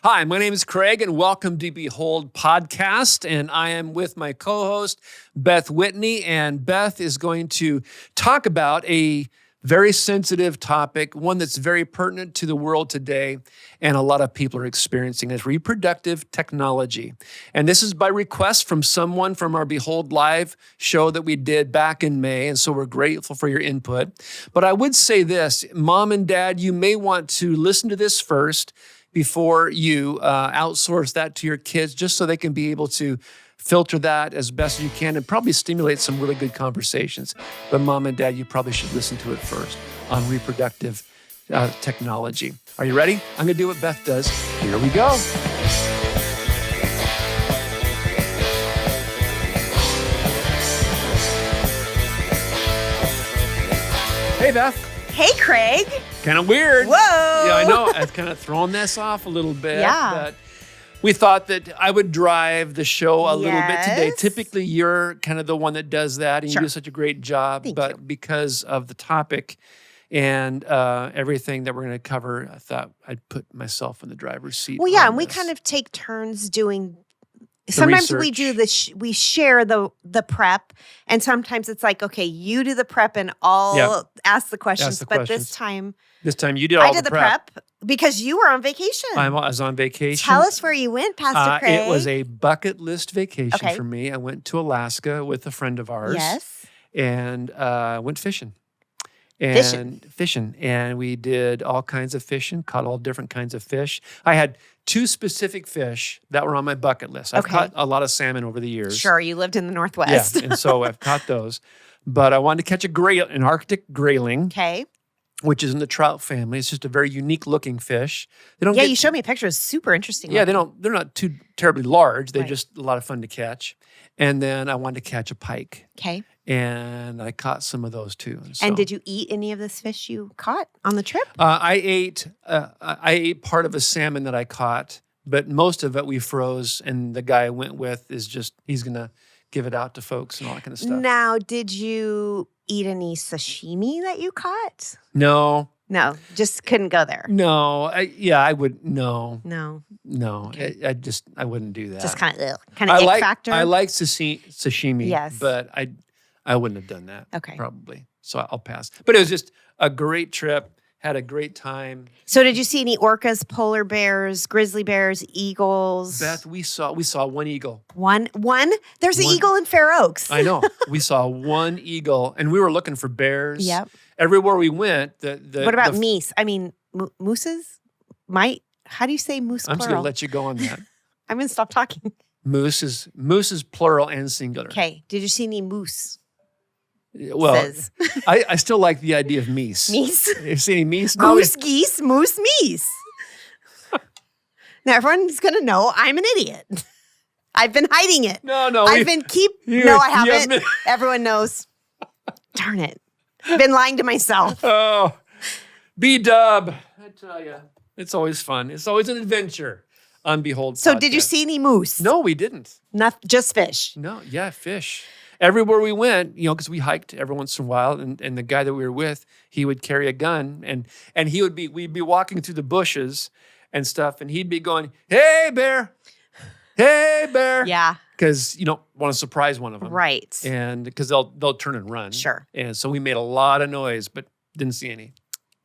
Hi, my name is Craig, and welcome to Behold Podcast. And I am with my co-host, Beth Whitney. And Beth is going to talk about a very sensitive topic, one that's very pertinent to the world today, and a lot of people are experiencing is reproductive technology. And this is by request from someone from our Behold Live show that we did back in May, and so we're grateful for your input. But I would say this, Mom and Dad, you may want to listen to this first before you outsource that to your kids, just so they can be able to filter that as best as you can and probably stimulate some really good conversations. But Mom and Dad, you probably should listen to it first on reproductive technology. Are you ready? I'm going to do what Beth does. Here we go. Hey, Beth. Hey, Craig. Kind of weird. Whoa. Yeah, I know. I've kind of thrown this off a little bit. Yeah. But we thought that I would drive the show a little bit today. Yes. Typically, you're kind of the one that does that, and Sure. you do such a great job. Thank but you. because of the topic and everything that we're going to cover, I thought I'd put myself in the driver's seat. Well, yeah, on and we this. kind of take turns doing. Sometimes we do research. we share the prep, and sometimes it's like, okay, you do the prep, and I'll ask the questions. the But questions. this time, you did all I did the prep because you were on vacation. I was on vacation. Tell us where you went, Pastor Craig. It was a bucket list vacation Okay. for me. I went to Alaska with a friend of ours. Yes. And went fishing. Fishing. And we did all kinds of fishing, caught all different kinds of fish. I had two specific fish that were on my bucket list. I've Okay. caught a lot of salmon over the years. Sure, you lived in the Northwest. Yeah, and so I've caught those. But I wanted to catch an Arctic grayling, Okay. which is in the trout family. It's just a very unique looking fish. They don't Yeah, get- you showed me a picture. It's super interesting. Yeah, they're not too terribly large. They're Right. just a lot of fun to catch. And then I wanted to catch a pike. Okay. And I caught some of those too. And so- did you eat any of this fish you caught on the trip? I ate part of a salmon that I caught, but most of it we froze. And the guy I went with he's gonna give it out to folks and all that kind of stuff. Now, did you eat any sashimi that you caught? No, Just couldn't go there. I would no. Okay. I wouldn't do that. Just kind of ick factor. I like sashimi, Yes. but I wouldn't have done that. Okay. Probably. So I'll pass. But it was just a great trip. Had a great time. So did you see any orcas, polar bears, grizzly bears, eagles? Beth, we saw one eagle. One? There's an One. eagle in Fair Oaks. I know. We saw one eagle, and we were looking for bears. Yep. Everywhere we went, What about meese? I mean, mooses? How do you say moose I'm plural? just going to let you go on that. I'm going to stop talking. Moose is plural and singular. Okay. Did you see any moose? Well, Says. I still like the idea of meese. Meese? You see any meese? No, Goose, geese, moose, meese. Now everyone's going to know I'm an idiot. I've been hiding it. No. No, I haven't. Everyone knows. Darn it. I've been lying to myself. Oh, B-dub. I tell you, it's always fun. It's always an adventure on Behold So did you Podcast. see any moose? No, we didn't. Just fish. No, yeah, fish. Everywhere we went, because we hiked every once in a while, and the guy that we were with, he would carry a gun, and we'd be walking through the bushes and stuff, and he'd be going, "Hey, bear! Hey, bear!" Yeah. Because you don't want to surprise one of them, Right. And because they'll turn and run. Sure. And so we made a lot of noise, but didn't see any.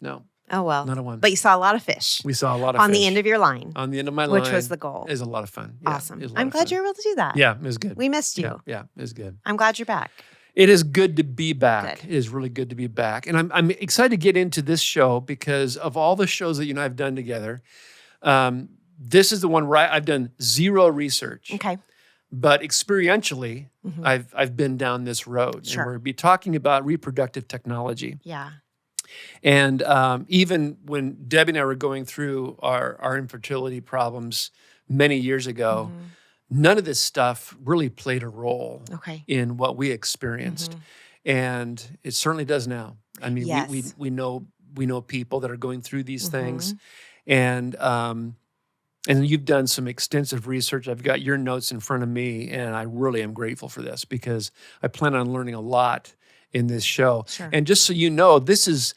No, Oh, well. not a one. But you saw a lot of fish We saw a lot of on fish. the end of your line, On the end of my line. which was the goal. It was a lot of fun. Yeah, Awesome. it was a lot I'm of glad fun. you were able to do that. Yeah, it was good. We missed you. Yeah, it was good. I'm glad you're back. It is good to be back. Good. It is really good to be back. And I'm excited to get into this show because of all the shows that you and I have done together. This is the one where I've done zero research. Okay. But experientially, Mhm. I've been down this road. Sure. And we're going to be talking about reproductive technology. Yeah. And even when Debbie and I were going through our infertility problems many years ago, Mhm. none of this stuff really played a role Okay. in what we experienced. Mhm. And it certainly does now. I mean, Yes. we know people that are going through these things. Mhm. And you've done some extensive research. I've got your notes in front of me, and I really am grateful for this because I plan on learning a lot in this show. Sure. And just so you know, this is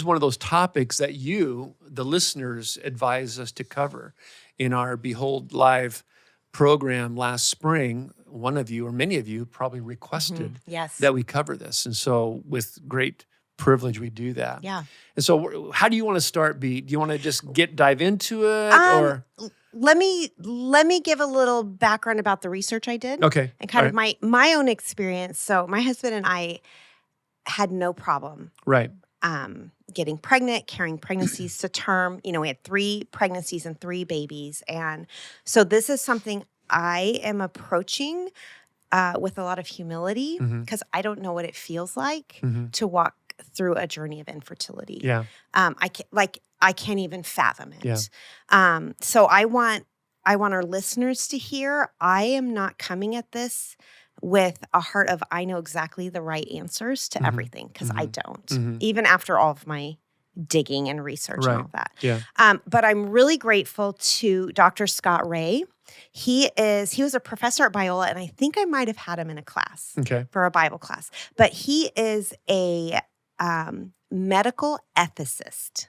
one of those topics that you, the listeners, advise us to cover. in our Behold Live program last spring, one of you or many of you probably requested Yes. that we cover this. And so with great privilege, we do that. Yeah. And so how do you want to start, B? Do you want to just dive into it or? Let me give a little background about the research I did. Okay. And kind of my own experience. So my husband and I had no problem. Right. Getting pregnant, carrying pregnancies to term. We had 3 pregnancies and 3 babies. And so this is something I am approaching with a lot of humility because I don't know what it feels like to walk through a journey of infertility. Yeah. I can't even fathom it. Yeah. So I want our listeners to hear, I am not coming at this with a heart of I know exactly the right answers to everything, because I don't, even after all of my digging and research and all that. Yeah. But I'm really grateful to Dr. Scott Ray. He was a professor at Biola, and I think I might have had him in a class for a Bible class. But he is a medical ethicist.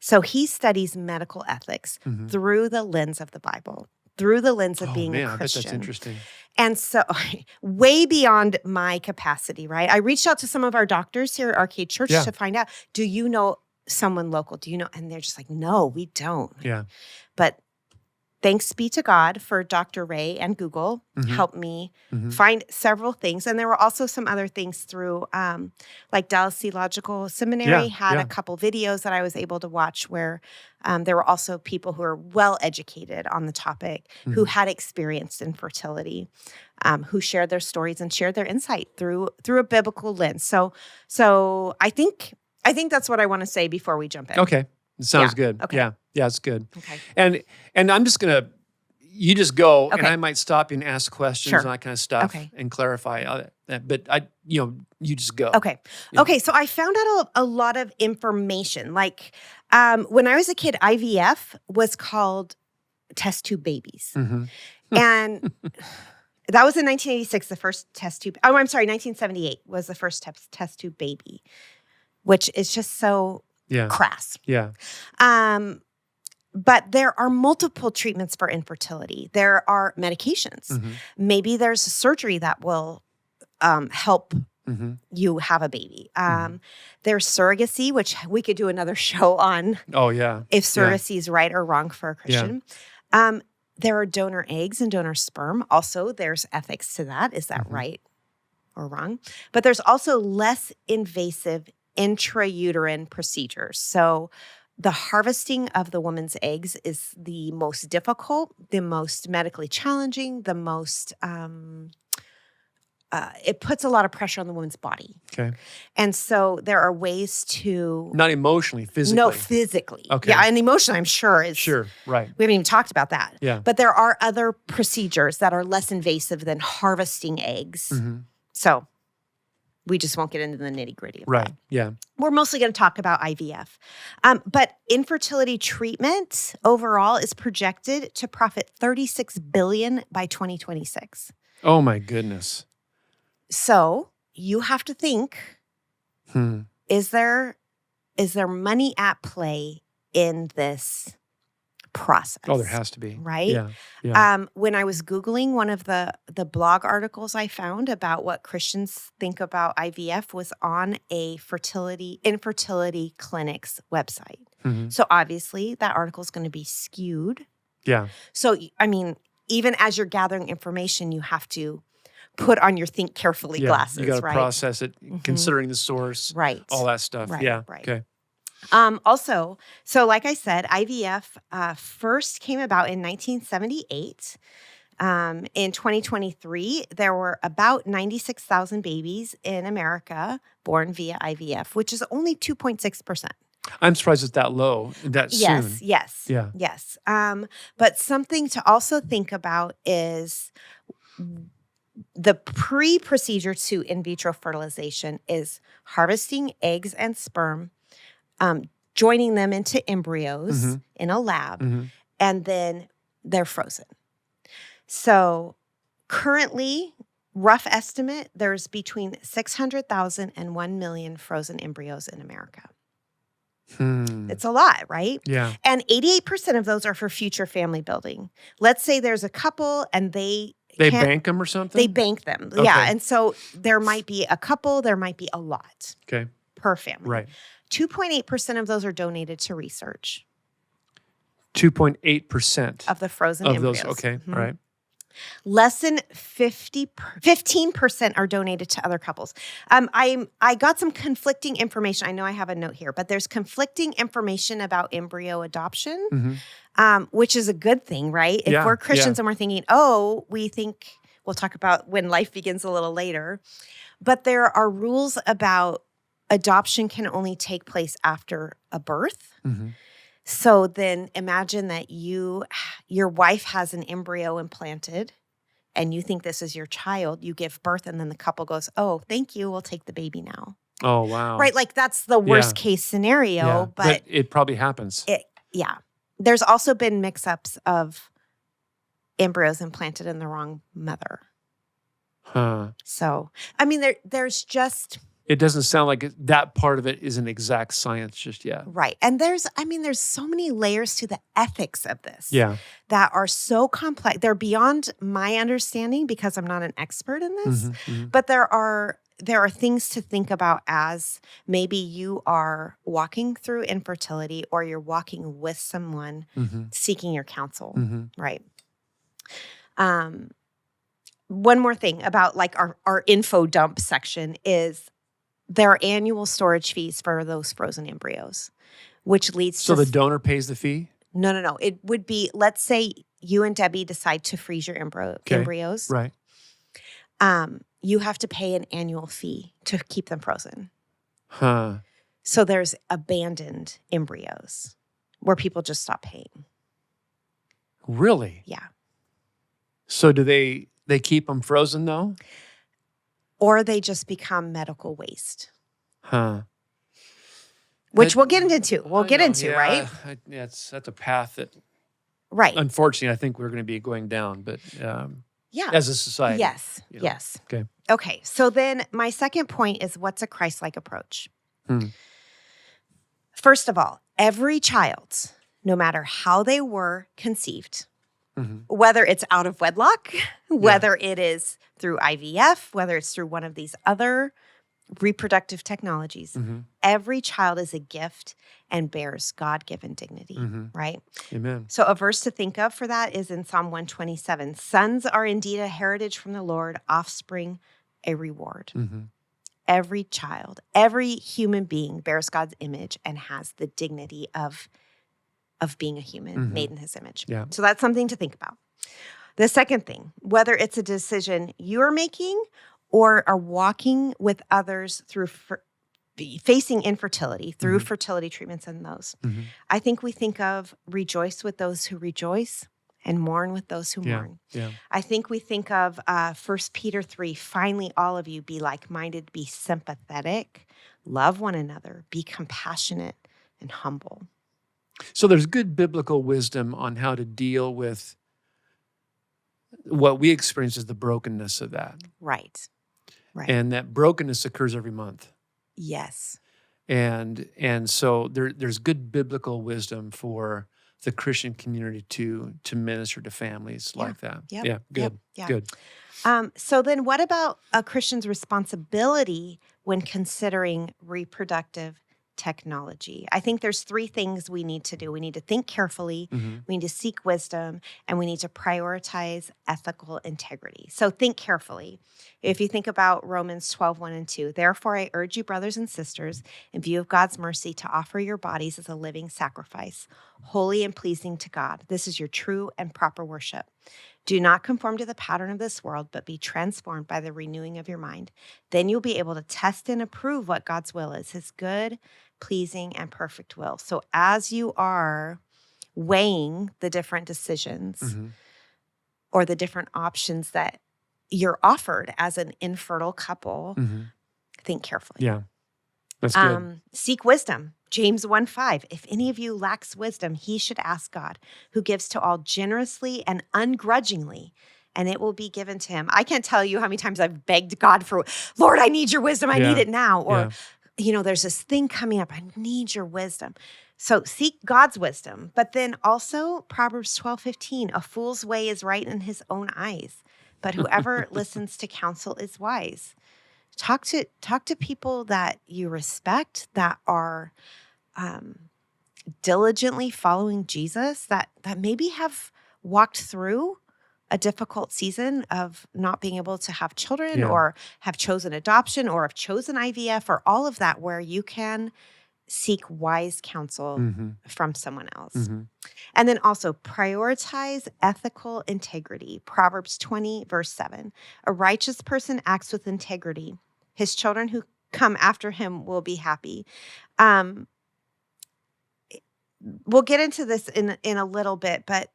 So he studies medical ethics through the lens of the Bible, through the lens of being a Christian. I bet that's interesting. And so way beyond my capacity, right? I reached out to some of our doctors here at Arcade Church to find out, do you know someone local? Do you know? And they're just like, no, we don't. Yeah. But thanks be to God for Dr. Ray and Google helped me find several things. And there were also some other things through, like Dallas Theological Seminary had a couple videos that I was able to watch where there were also people who are well-educated on the topic who had experienced infertility, who shared their stories and shared their insight through a biblical lens. So I think that's what I want to say before we jump in. Okay. Sounds good. Okay. Yeah, it's good. Okay. And I'm just going to, you just go and I might stop you and ask questions and that kind of stuff and clarify all that. But you just go. Okay. Yeah. Okay. So I found out a lot of information. Like when I was a kid, IVF was called test tube babies. And that was in 1986, the first test tube. Oh, I'm sorry. 1978 was the first test tube baby, which is just so crass. Yeah. But there are multiple treatments for infertility. There are medications. Maybe there's a surgery that will help you have a baby. There's surrogacy, which we could do another show on. Oh, yeah. If surrogacy is right or wrong for a Christian. There are donor eggs and donor sperm. Also, there's ethics to that. Is that right or wrong? But there's also less invasive intrauterine procedures. So the harvesting of the woman's eggs is the most difficult, the most medically challenging, the most, it puts a lot of pressure on the woman's body. Okay. And so there are ways to... Not emotionally, physically. No, physically. Okay. Yeah, and emotionally, I'm sure is... Sure, right. We haven't even talked about that. Yeah. But there are other procedures that are less invasive than harvesting eggs. So... we just won't get into the nitty-gritty of that. Yeah. We're mostly going to talk about IVF. But infertility treatment overall is projected to profit $36 billion by 2026. Oh, my goodness. So you have to think, is there money at play in this process? Oh, there has to be. Right? Yeah. When I was Googling, one of the blog articles I found about what Christians think about IVF was on a infertility clinic's website. So obviously that article is going to be skewed. Yeah. So, I mean, even as you're gathering information, you have to put on your think carefully glasses, you got to right? process it, considering the source, right? All that stuff. Right, yeah. Right. Okay. Also, so like I said, IVF first came about in 1978. In 2023, there were about 96,000 babies in America born via IVF, which is only 2.6%. I'm surprised it's that low, that soon. Yes. But something to also think about is the pre-procedure to in vitro fertilization is harvesting eggs and sperm, joining them into embryos in a lab, and then they're frozen. So currently, rough estimate, there's between 600,000 and 1 million frozen embryos in America. It's a lot, right? Yeah. And 88% of those are for future family building. Let's say there's a couple and they bank them or something? They bank them. Okay. Yeah. And so there might be a couple, there might be a lot per family. Right. 2.8% of those are donated to research. 2.8% of the frozen of embryos. those. Okay. All right. Less than 15% are donated to other couples. I got some conflicting information. I know I have a note here, but there's conflicting information about embryo adoption, which is a good thing, right? If we're Christians and we're thinking, we think, we'll talk about when life begins a little later, but there are rules about adoption can only take place after a birth. So then imagine that your wife has an embryo implanted and you think this is your child. You give birth and then the couple goes, oh, thank you. We'll take the baby now. Oh, wow. Right? Like that's the worst case scenario. But it probably happens. There's also been mix-ups of embryos implanted in the wrong mother. So, I mean, there's just... It doesn't sound like that part of it is an exact science just yet. Right. And there's so many layers to the ethics of this that are so complex. They're beyond my understanding because I'm not an expert in this. But there are things to think about as maybe you are walking through infertility or you're walking with someone seeking your counsel. Right. One more thing about like our info dump section is there are annual storage fees for those frozen embryos, which leads to... So the donor pays the fee? No. It would be, let's say you and Debbie decide to freeze your embryos. Right. You have to pay an annual fee to keep them frozen. So there's abandoned embryos where people just stop paying. Really? Yeah. So do they keep them frozen though? Or they just become medical waste. Which we'll get into. Right? That's a path that, right. Unfortunately, I think we're going to be going down, but as a society. Yes. Yes. Okay. Okay. So then my second point is what's a Christ-like approach? First of all, every child, no matter how they were conceived, whether it's out of wedlock, whether it is through IVF, whether it's through one of these other reproductive technologies, every child is a gift and bears God-given dignity, right? Amen. So a verse to think of for that is in Psalm 127. Sons are indeed a heritage from the Lord, offspring a reward. Every child, every human being bears God's image and has the dignity of being a human made in his image. Yeah. So that's something to think about. The second thing, whether it's a decision you're making or are walking with others through facing infertility, through fertility treatments and those, I think we think of rejoice with those who rejoice and mourn with those who mourn. Yeah. I think we think of 1 Peter 3, finally all of you be like-minded, be sympathetic, love one another, be compassionate and humble. So there's good biblical wisdom on how to deal with what we experience as the brokenness of that. Right. And that brokenness occurs every month. Yes. And so there's good biblical wisdom for the Christian community to minister to families like that. Yep. Yeah, good. Yep. Good. So then what about a Christian's responsibility when considering reproductive technology? I think there's three things we need to do. We need to think carefully, we need to seek wisdom, and we need to prioritize ethical integrity. So think carefully. If you think about Romans 12, 1 and 2, therefore I urge you, brothers and sisters, in view of God's mercy, to offer your bodies as a living sacrifice, holy and pleasing to God. This is your true and proper worship. Do not conform to the pattern of this world, but be transformed by the renewing of your mind. Then you'll be able to test and approve what God's will is, his good, pleasing, and perfect will. So as you are weighing the different decisions or the different options that you're offered as an infertile couple, think carefully. Yeah, that's good. Seek wisdom. James 1:5, if any of you lacks wisdom, he should ask God, who gives to all generously and ungrudgingly, and it will be given to him. I can't tell you how many times I've begged God for, Lord, I need your wisdom. I need it now. Or there's this thing coming up. I need your wisdom. So seek God's wisdom. But then also Proverbs 12:15, a fool's way is right in his own eyes, but whoever listens to counsel is wise. Talk to people that you respect, that are diligently following Jesus, that maybe have walked through a difficult season of not being able to have children, or have chosen adoption, or have chosen IVF, or all of that, where you can seek wise counsel from someone else. And then also prioritize ethical integrity. Proverbs 20, verse 7. A righteous person acts with integrity. His children who come after him will be happy. We'll get into this in a little bit, but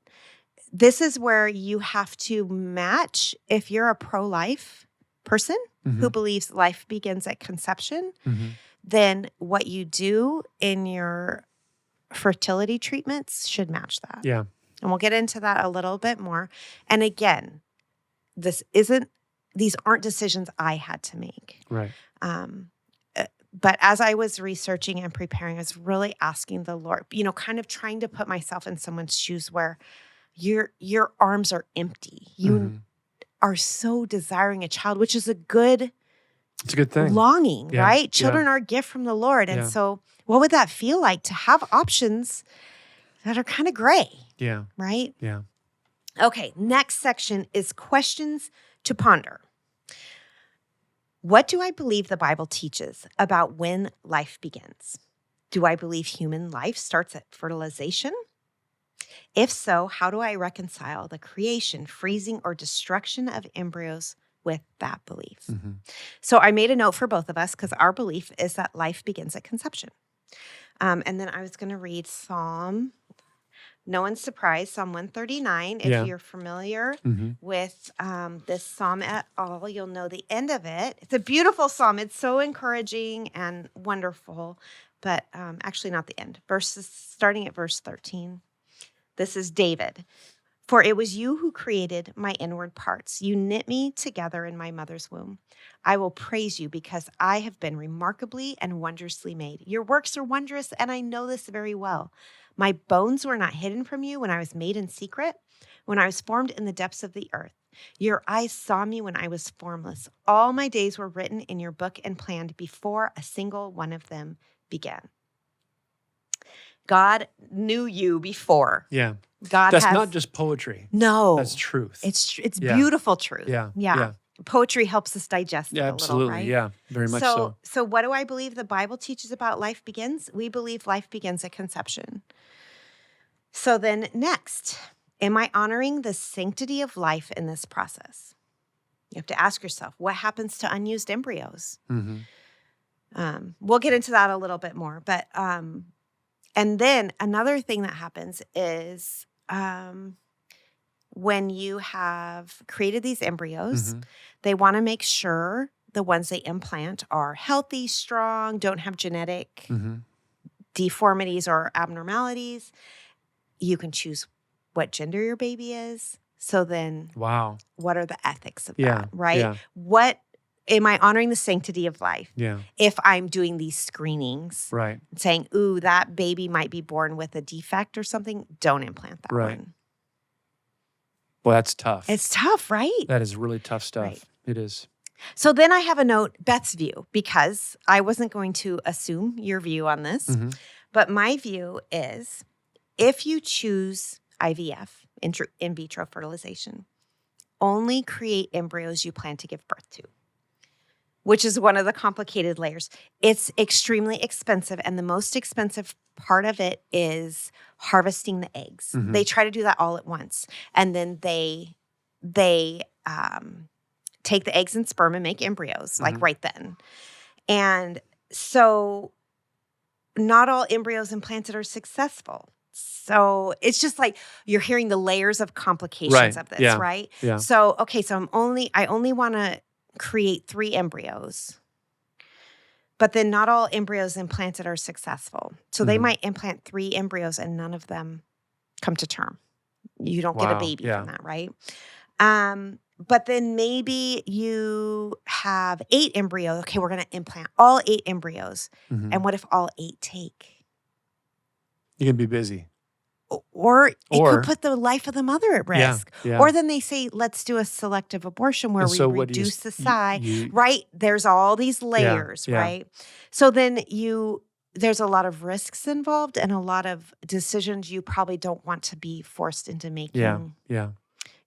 this is where you have to match. If you're a pro-life person who believes life begins at conception, then what you do in your fertility treatments should match that. Yeah. And we'll get into that a little bit more. And again, these aren't decisions I had to make. Right. But as I was researching and preparing, I was really asking the Lord, kind of trying to put myself in someone's shoes where your arms are empty. You are so desiring a child, which is it's a good thing. Longing, right? Children are a gift from the Lord. And so what would that feel like to have options that are kind of gray? Yeah. Right? Yeah. Okay, next section is questions to ponder. What do I believe the Bible teaches about when life begins? Do I believe human life starts at fertilization? If so, how do I reconcile the creation, freezing, or destruction of embryos with that belief? So I made a note for both of us because our belief is that life begins at conception. And then I was going to read Psalm, no one's surprised, Psalm 139. If you're familiar with this psalm at all, you'll know the end of it. It's a beautiful psalm. It's so encouraging and wonderful, but actually not the end. Starting at verse 13. This is David. For it was you who created my inward parts. You knit me together in my mother's womb. I will praise you because I have been remarkably and wondrously made. Your works are wondrous, and I know this very well. My bones were not hidden from you when I was made in secret, when I was formed in the depths of the earth. Your eyes saw me when I was formless. All my days were written in your book and planned before a single one of them began. God knew you before. Yeah. That's not just poetry. No. That's truth. It's beautiful truth. Yeah. Poetry helps us digest it a little, absolutely. right? Yeah, very much so. So what do I believe the Bible teaches about life begins? We believe life begins at conception. So then next, am I honoring the sanctity of life in this process? You have to ask yourself, what happens to unused embryos? We'll get into that a little bit more. But and then another thing that happens is when you have created these embryos, they want to make sure the ones they implant are healthy, strong, don't have genetic deformities or abnormalities. You can choose what gender your baby is. So then, what are the ethics of that, right? Yeah. What am I honoring the sanctity of life? Yeah. If I'm doing these screenings, right, saying, "Ooh, that baby might be born with a defect or something," don't implant that one. Well, that's tough. It's tough, right? That is really tough stuff. Right. It is. So then I have a note, Beth's view, because I wasn't going to assume your view on this, but my view is if you choose IVF, in vitro fertilization, only create embryos you plan to give birth to, which is one of the complicated layers. It's extremely expensive, and the most expensive part of it is harvesting the eggs. They try to do that all at once, and then they take the eggs and sperm and make embryos, like right then. And so not all embryos implanted are successful. So it's just like you're hearing the layers of complications of this, right? Yeah. So, okay, so I only want to create 3 embryos, but then not all embryos implanted are successful. So they might implant 3 embryos and none of them come to term. You don't get a baby from that, right? But then maybe you have 8 embryos. Okay, we're going to implant all 8 embryos. Mhm. And what if all 8 take? You can be busy. Or it Or- could put the life of the mother at Yeah, risk. yeah. Or then they say, let's do a selective abortion where And we so what do you reduce s- the size. you- Right? There's all these layers, yeah. right? So then there's a lot of risks involved and a lot of decisions you probably don't want to be forced into making Yeah.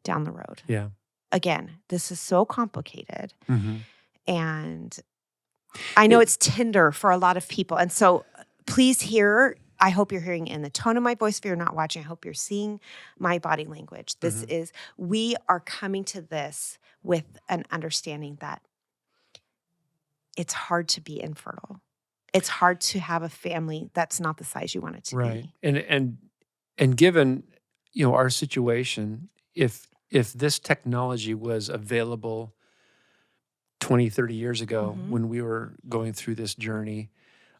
down the road. Yeah. Again, this is so complicated. Mhm. And I know it's tender for a lot of people. And so please I hope you're hearing in the tone of my voice. If you're not watching, I hope you're seeing my body language. This we are coming to this with an understanding that it's hard to be infertile. It's hard to have a family that's not the size you want it to Right. be. And given, our situation, if this technology was available 20, 30 years ago Mhm. when we were going through this journey,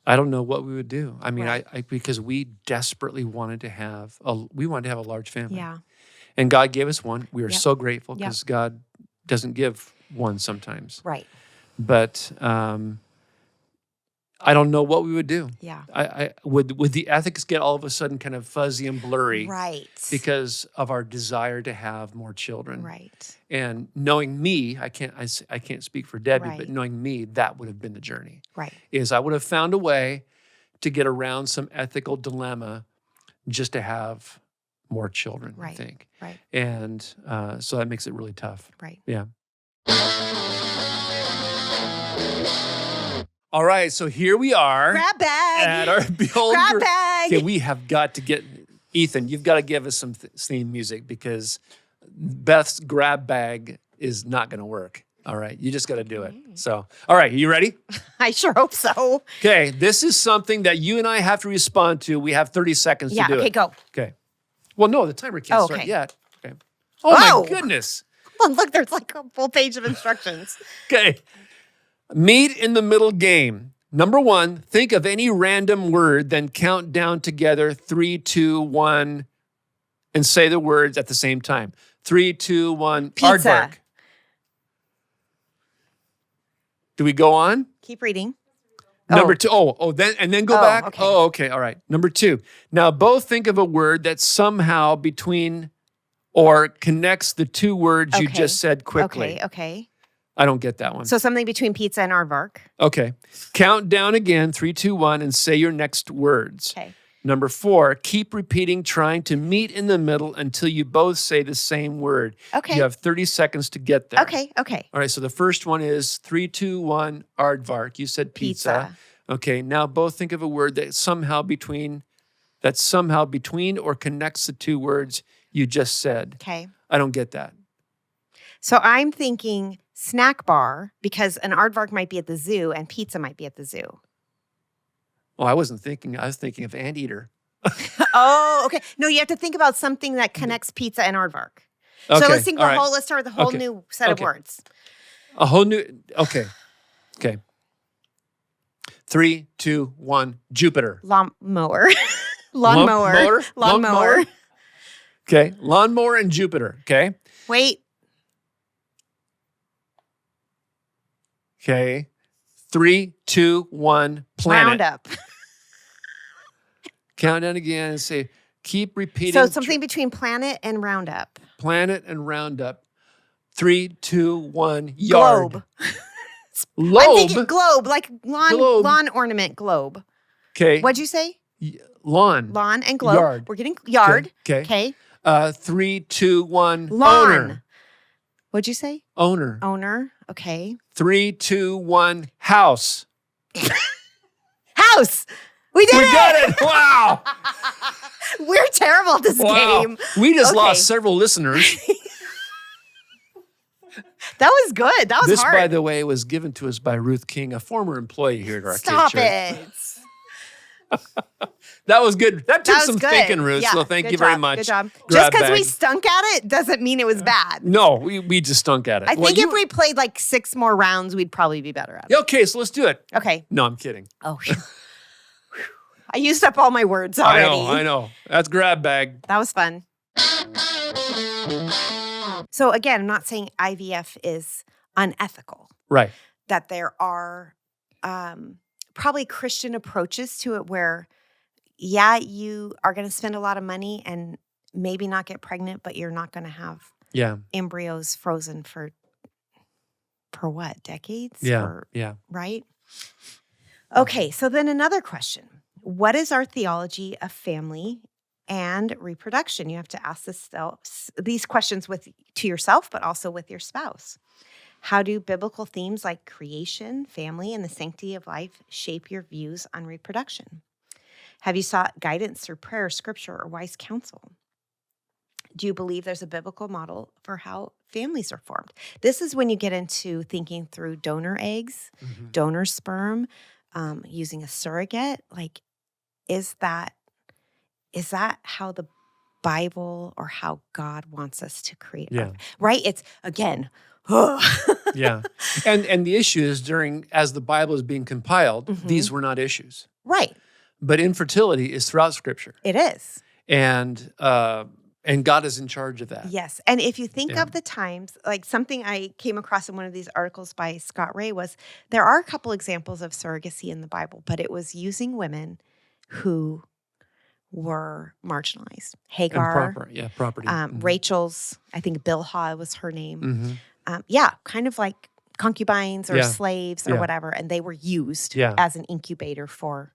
I don't know what we would do. I mean, Right. I because we desperately wanted to have a large family. Yeah. And God gave us one. We are Yep. so grateful Yep. because God doesn't give one sometimes. Right. But I don't know what we would do. Yeah. I would the ethics get all of a sudden kind of fuzzy and blurry Right. because of our desire to have more children. Right. And knowing me, I can't speak for Debbie, but Right. knowing me, that would have been the journey. Right. Is I would have found a way to get around some ethical dilemma just to have more children, I Right. think. Right. And so that makes it really tough. Right. Yeah. All right, so here we are Grab bag. at our Behold. Grab bag. Okay, we have got to get, Ethan, you've got to give us some theme music because Beth's grab bag is not going to work. All right, you just got to do it. So, all right, you ready? I sure hope so. Okay, this is something that you and I have to respond to. We have 30 seconds to do it. Okay, go. Okay. Well, no, the timer can't start okay. yet. Okay. Oh, Whoa. my goodness. Oh, look, there's like a full page of instructions. Okay. Meet in the middle game. Number 1, think of any random word, then count down together 3, 2, 1, and say the words at the same time. 3, 2, 1. Pizza. Aardvark. Do we go on? Keep reading. Number 2. Then go back. Okay. Oh, okay. All right. Number 2. Now both think of a word that somehow between or connects the 2 words you Okay. just said quickly. Okay. I don't get that one. So something between pizza and aardvark. Okay. Count down again, 3, 2, 1, and say your next words. Okay. Number 4, keep repeating, trying to meet in the middle until you both say the same word. Okay. You have 30 seconds to get there. Okay. All right, so the first one is 3, 2, 1, aardvark. You said pizza. Okay, now both think of a word that's somehow between or connects the 2 words you just said. Okay. I don't get that. So I'm thinking snack bar because an aardvark might be at the zoo and pizza might be at the zoo. Oh, I wasn't thinking. I was thinking of anteater. Oh, okay. No, you have to think about something that connects pizza and aardvark. Okay, So let's think all right. let's start with a whole Okay. new set of Okay. words. A whole new. Okay. 3, 2, 1. Jupiter. Lawnmower. Lawnmower. Lawnmower. Okay. Lawnmower and Jupiter. Okay. Wait. Okay. 3, 2, 1. Planet. Roundup. Count down again and say, keep repeating. So something between planet and roundup. Planet and Roundup. 3, 2, 1. Yard. Globe. Lobe. I'm thinking globe, like Globe. lawn ornament globe. Okay. What'd you say? Lawn. Lawn and globe. Yard. We're getting yard. Okay. Okay. 3, 2, 1. Lawn. Owner. What'd you say? Owner. Owner. Okay. 3, 2, 1. House. House. We did We it. got it. Wow. We're terrible at this Wow. game. We just Okay. lost several listeners. That was good. That was This, hard. by the way, was given to us by Ruth King, a former employee here at our Stop church. it. That was good. That took That was some good. thinking, Ruth. Yeah, So thank good you very job, much. Good job. Grab Just because we bag. stunk at it doesn't mean it was bad. No, we just stunk at it. I Well, think if we played like 6 more rounds, we'd probably be better at it. Okay, so let's do it. Okay. No, I'm kidding. Oh, phew. I used up all my words already. I know. That's grab bag. That was fun. So again, I'm not saying IVF is unethical. Right. That there are probably Christian approaches to it where, yeah, you are going to spend a lot of money and maybe not get pregnant, but you're not going to have embryos frozen for what, decades? Yeah. Right? Okay, so then another question. What is our theology of family and reproduction? You have to ask these questions to yourself, but also with your spouse. How do biblical themes like creation, family, and the sanctity of life shape your views on reproduction? Have you sought guidance through prayer, scripture, or wise counsel? Do you believe there's a biblical model for how families are formed? This is when you get into thinking through donor eggs, donor sperm, using a surrogate. Like, is that how the Bible or how God wants us to create? Right? It's, again, yeah. And the issue is as the Bible is being compiled, these were not issues. Right. But infertility is throughout Scripture. It is. And God is in charge of that. Yes. And if you think of the times, like something I came across in one of these articles by Scott Ray was there are a couple examples of surrogacy in the Bible, but it was using women who were marginalized. Hagar. Property. Rachel's, I think Bilhah was her name. Kind of like concubines or slaves or whatever. And they were used as an incubator for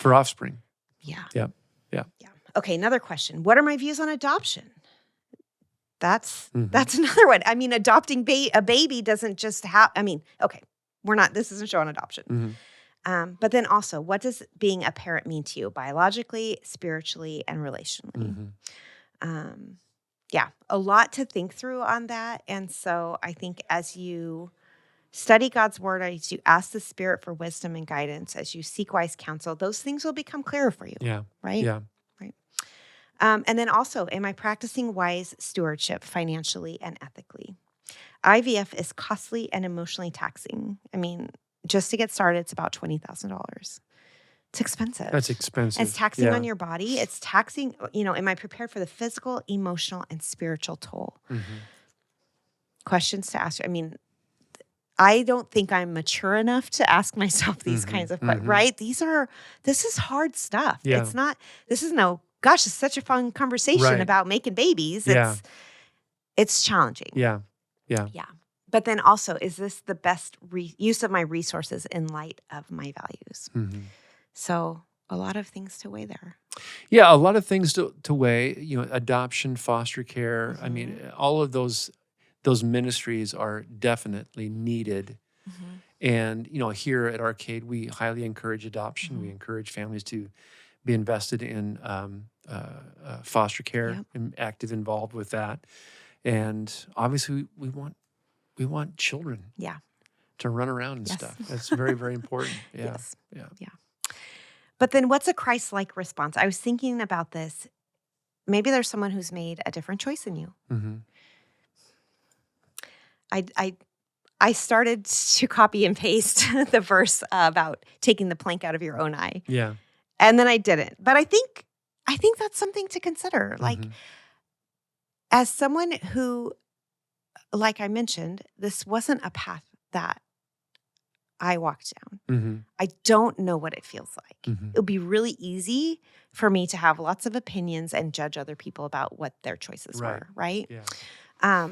offspring. Yeah. Okay, another question. What are my views on adoption? That's another one. I mean, adopting a baby doesn't just this isn't showing adoption. But then also, what does being a parent mean to you biologically, spiritually, and relationally? A lot to think through on that. And so I think as you study God's word, as you ask the Spirit for wisdom and guidance, as you seek wise counsel, those things will become clearer for you. Yeah. Right? Yeah. Right. And then also, am I practicing wise stewardship financially and ethically? IVF is costly and emotionally taxing. I mean, just to get started, it's about $20,000. It's expensive. That's expensive. It's taxing on your body. It's taxing, am I prepared for the physical, emotional, and spiritual toll? Questions to ask. I mean, I don't think I'm mature enough to ask myself these kinds of questions, right? This is hard stuff. Yeah. This is such a fun conversation about making babies. It's challenging. Yeah. But then also, is this the best use of my resources in light of my values? So a lot of things to weigh there. Yeah, a lot of things to weigh, adoption, foster care. I mean, all of those ministries are definitely needed. And, here at Arcade, we highly encourage adoption. We encourage families to be invested in foster care and active involved with that. And obviously, we want children to run around and stuff. That's very, very important. Yeah. Yeah. But then what's a Christ-like response? I was thinking about this. Maybe there's someone who's made a different choice than you. I started to copy and paste the verse about taking the plank out of your own eye. Yeah. And then I didn't. But I think that's something to consider. Like, as someone who, like I mentioned, this wasn't a path that I walked down. I don't know what it feels like. It would be really easy for me to have lots of opinions and judge other people about what their choices were, right? Yeah.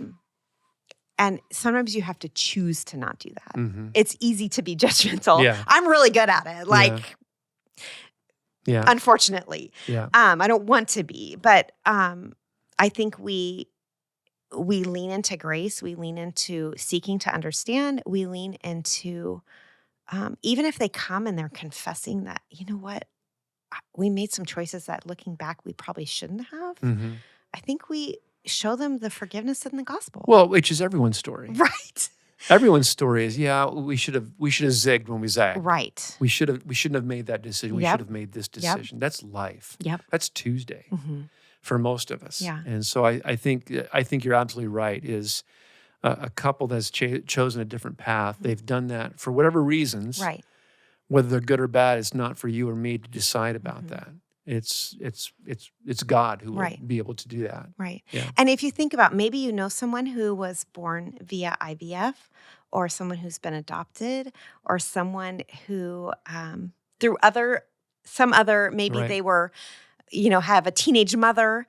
And sometimes you have to choose to not do that. It's easy to be judgmental. Yeah. I'm really good at it. Unfortunately. Yeah. I don't want to be, but I think we lean into grace. We lean into seeking to understand. We lean into, even if they come and they're confessing that, you know what, we made some choices that looking back, we probably shouldn't have. I think we show them the forgiveness in the gospel. Well, which is everyone's story. Right. Everyone's story is, we should have zigged when we zagged. Right. We shouldn't have made that decision. We should have made this decision. That's life. That's Tuesday. For most of us. Yeah. And so I think you're absolutely right, is a couple that's chosen a different path. They've done that for whatever reasons. Right. Whether they're good or bad, it's not for you or me to decide about that. It's God who will Right. be able to do that. Right. Yeah. And if you think about, maybe you know someone who was born via IVF, or someone who's been adopted, or someone who through some other, maybe Right. they were, have a teenage mother.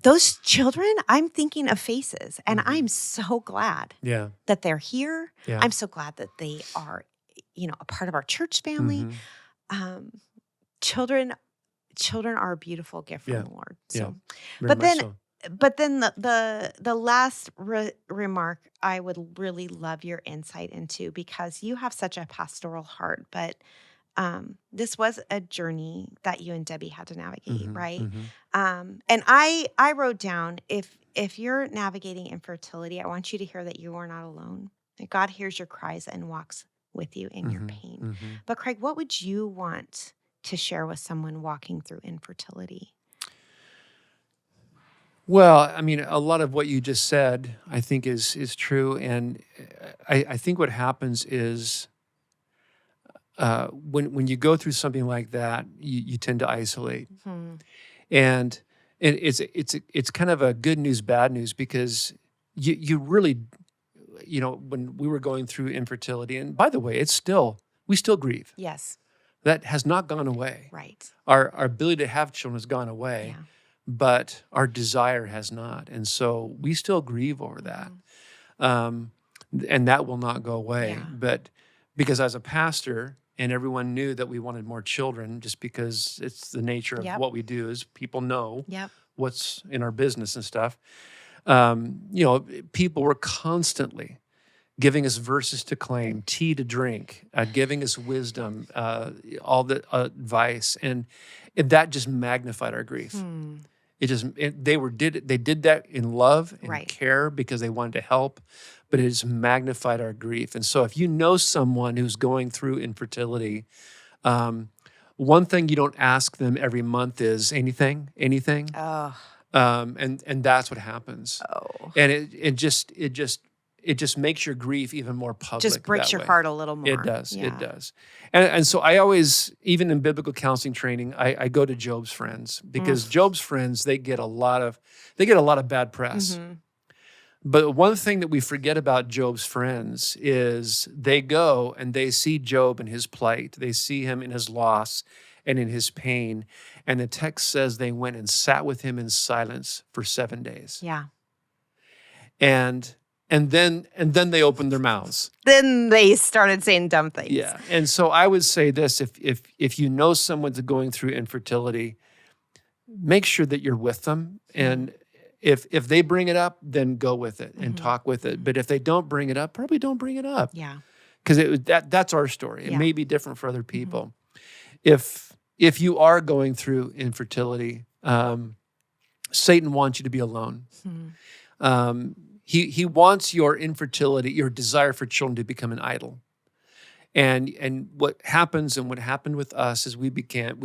Those children, I'm thinking of faces, and I'm so glad Yeah. that they're here. Yeah. I'm so glad that they are, a part of our church family. Um, children are a beautiful gift from Yeah. the Lord. Yeah. So, Very but much then, so. the last remark I would really love your insight into, because you have such a pastoral heart, but this was a journey that you and Debbie had to navigate, right? And I wrote down, if you're navigating infertility, I want you to hear that you are not alone. That God hears your cries and walks with you in your pain. But Craig, what would you want to share with someone walking through infertility? Well, I mean, a lot of what you just said, I think is true. And I think what happens is when you go through something like that, you tend to isolate. And it's kind of a good news, bad news, because you really, when we were going through infertility, and by the way, we still grieve. Yes. That has not gone away. Right. Our ability to have children has gone away, Yeah. but our desire has not. And so we still grieve over that. And that will not go away. Yeah. But because as a pastor, and everyone knew that we wanted more children, just because it's the nature of what we do, is people know what's in our business and stuff. People were constantly giving us verses to claim, tea to drink, giving us wisdom, all the advice, and that just magnified our grief. They did that in love and care, because they wanted to help, but it just magnified our grief. And so, if you know someone who's going through infertility, one thing you don't ask them every month is anything. Oh. And that's what happens. Oh. And it just makes your grief even more public. Just breaks your heart a little more. It does. Yeah. It does. And so I always, even in biblical counseling training, I go to Job's friends, because Job's friends, they get a lot of bad press. But one thing that we forget about Job's friends is they go and they see Job in his plight. They see him in his loss and in his pain. And the text says they went and sat with him in silence for 7 days. Yeah. And then they opened their mouths. Then they started saying dumb things. Yeah. And so I would say this, if you know someone's going through infertility, make sure that you're with them. And if they bring it up, then go with it and talk with it. But if they don't bring it up, probably don't bring it up. Yeah. Because that's our story. It may be different for other people. If you are going through infertility, Satan wants you to be alone. He wants your infertility, your desire for children, to become an idol. And what happens, and what happened with us, is we began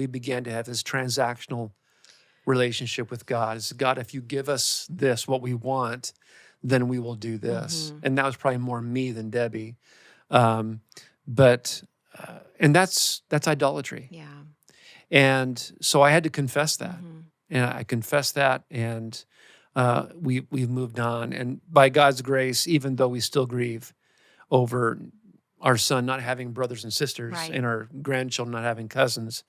to have this transactional relationship with God. It's, God, if you give us this, what we want, then we will do this. And that was probably more me than Debbie. And that's idolatry. Yeah. And so I had to confess that. And I confessed that, and we've moved on. And by God's grace, even though we still grieve over our son not having brothers and sisters, and our grandchildren not having cousins,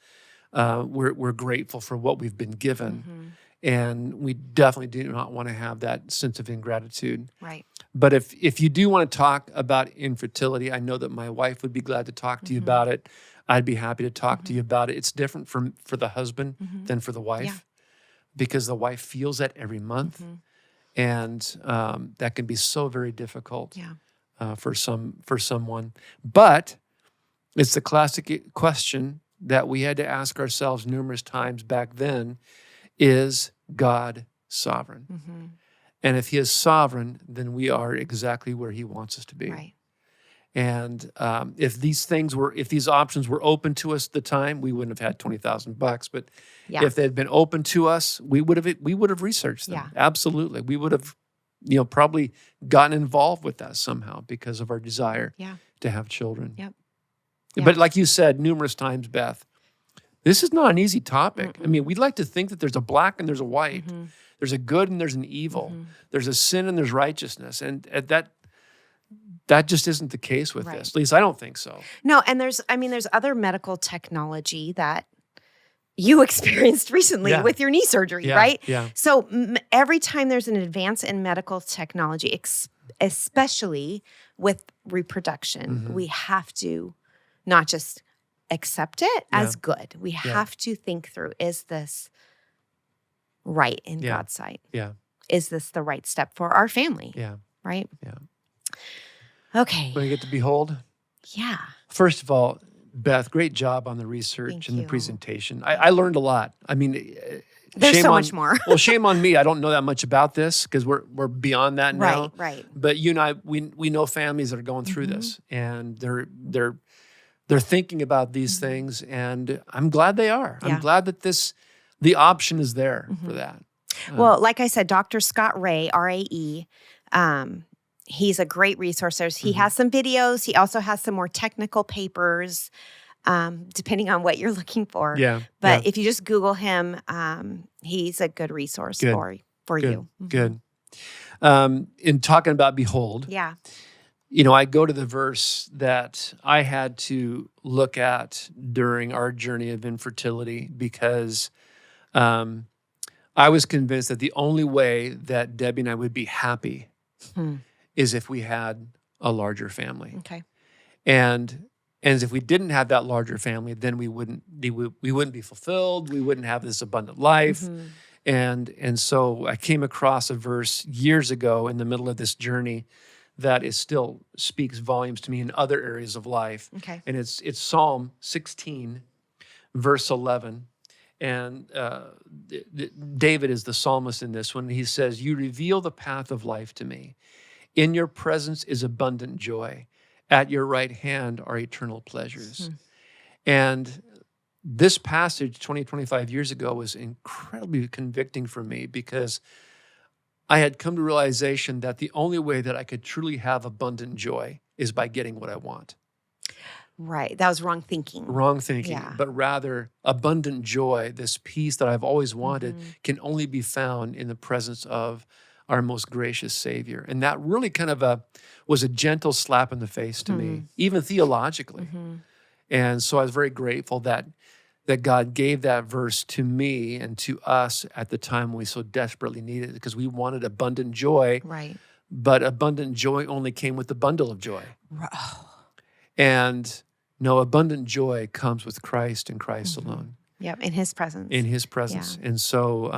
we're grateful for what we've been given. And we definitely do not want to have that sense of ingratitude. Right. But if you do want to talk about infertility, I know that my wife would be glad to talk to you about it. I'd be happy to talk to you about it. It's different for the husband than for the wife, because the wife feels that every month. And that can be so very difficult for someone. But it's the classic question that we had to ask ourselves numerous times back then: is God sovereign? And if he is sovereign, then we are exactly where he wants us to be. Right. And if these options were open to us at the time, we wouldn't have had $20,000. But if they had been open to us, we would have researched them. Yeah. Absolutely, we would have, probably gotten involved with that somehow, because of our desire to have children. Yep. But like you said numerous times, Beth, This is not an easy topic. I mean, we'd like to think that there's a black and there's a white. There's a good and there's an evil. There's a sin and there's righteousness. And that just isn't the case with this. At least I don't think so. No, and there's other medical technology that you experienced recently with your knee surgery, right? Yeah. So every time there's an advance in medical technology, especially with reproduction, we have to not just accept it as good. We have to think through, is this right in God's sight? Yeah. Is this the right step for our family? Yeah. Right? Yeah. Okay. Want to get to behold? Yeah. First of all, Beth, great job on the research Thank and the you. presentation. I learned a lot. I mean, there's so much more. Well, shame on me. I don't know that much about this because we're beyond that now. Right. But you and I, we know families that are going through this, and they're thinking about these things, and I'm glad they are. I'm glad that the option is there for that. Well, like I said, Dr. Scott Ray, R-A-E, he's a great resource. He has some videos. He also has some more technical papers, depending on what you're looking for. Yeah. But if you just Google him, he's a good resource for you. Good. In talking about behold, I go to the verse that I had to look at during our journey of infertility because I was convinced that the only way that Debbie and I would be happy is if we had a larger family. Okay. And if we didn't have that larger family, then we wouldn't be fulfilled. We wouldn't have this abundant life. And so I came across a verse years ago in the middle of this journey that still speaks volumes to me in other areas of life. Okay. And it's Psalm 16, verse 11. And David is the psalmist in this one. He says, "You reveal the path of life to me. In your presence is abundant joy. At your right hand are eternal pleasures." And this passage 25 years ago was incredibly convicting for me because I had come to realization that the only way that I could truly have abundant joy is by getting what I want. Right. That was wrong thinking. Wrong thinking, but rather abundant joy, this peace that I've always wanted, can only be found in the presence of our most gracious Savior. And that really kind of was a gentle slap in the face to me, even theologically. And so I was very grateful that God gave that verse to me and to us at the time we so desperately needed it because we wanted abundant joy. Right. But abundant joy only came with the bundle of joy. And no, abundant joy comes with Christ and Christ alone. Yep, in His presence. In His presence. And so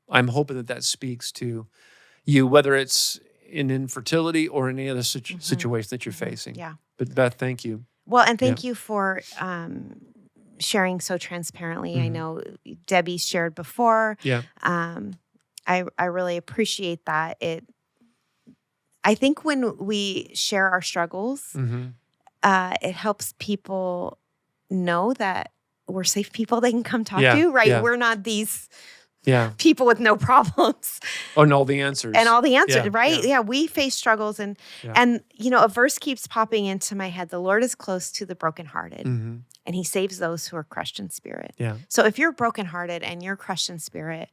I'm hoping that speaks to you, whether it's in infertility or any other situation that you're facing. Yeah. But Beth, thank you. Well, and thank you for sharing so transparently. I know Debbie shared before. Yeah. I really appreciate that. I think when we share our struggles, it helps people know that we're safe people they can come talk to, right? Yeah. We're not these people with no problems. Oh, and all the answers. And all the answers, right? Yeah, we face struggles. And a verse keeps popping into my head. The Lord is close to the brokenhearted, and He saves those who are crushed in spirit. Yeah. So if you're brokenhearted and you're crushed in spirit,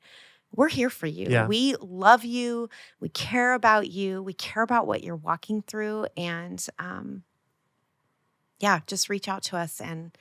we're here for you. Yeah. We love you. We care about you. We care about what you're walking through. And just reach out to us and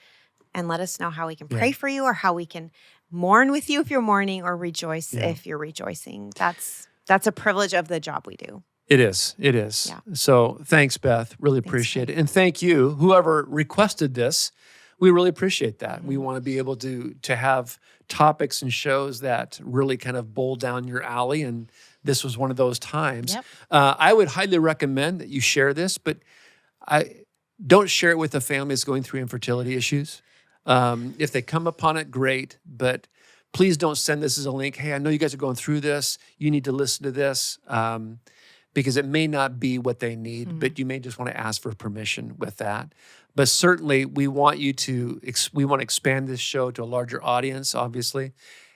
let us know how we can pray for you or how we can mourn with you if you're mourning or rejoice if you're rejoicing. That's a privilege of the job we do. It is. Yeah. So thanks, Beth. Really appreciate it. And thank you, whoever requested this. We really appreciate that. We want to be able to have topics and shows that really kind of bowl down your alley, and this was one of those times. Yep. I would highly recommend that you share this, but don't share it with a family that's going through infertility issues. If they come upon it, great, but please don't send this as a link. Hey, I know you guys are going through this. You need to listen to this because it may not be what they need, but you may just want to ask for permission with that. But certainly, we want to expand this show to a larger audience, obviously.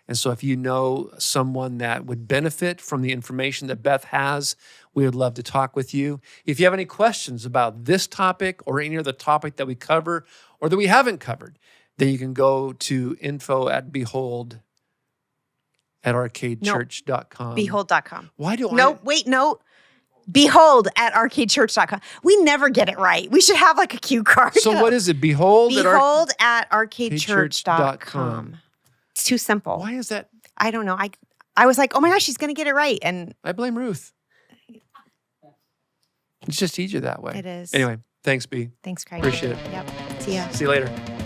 And so if you know someone that would benefit from the information that Beth has, we would love to talk with you. If you have any questions about this topic or any other topic that we cover or that we haven't covered, then you can go to info@behold@arcadechurch.com. Behold.com. Why do No, wait, no. Behold@arcadechurch.com. We never get it right. We should have like a cue card. So what is it? Behold at arcadechurch.com. It's too simple. Why is that? I don't know. I was like, oh my gosh, she's going to get it right. And I blame Ruth. It's just easier that way. It is. Anyway, thanks, B. Thanks, Craig. Appreciate it. Yep. See ya. See you later.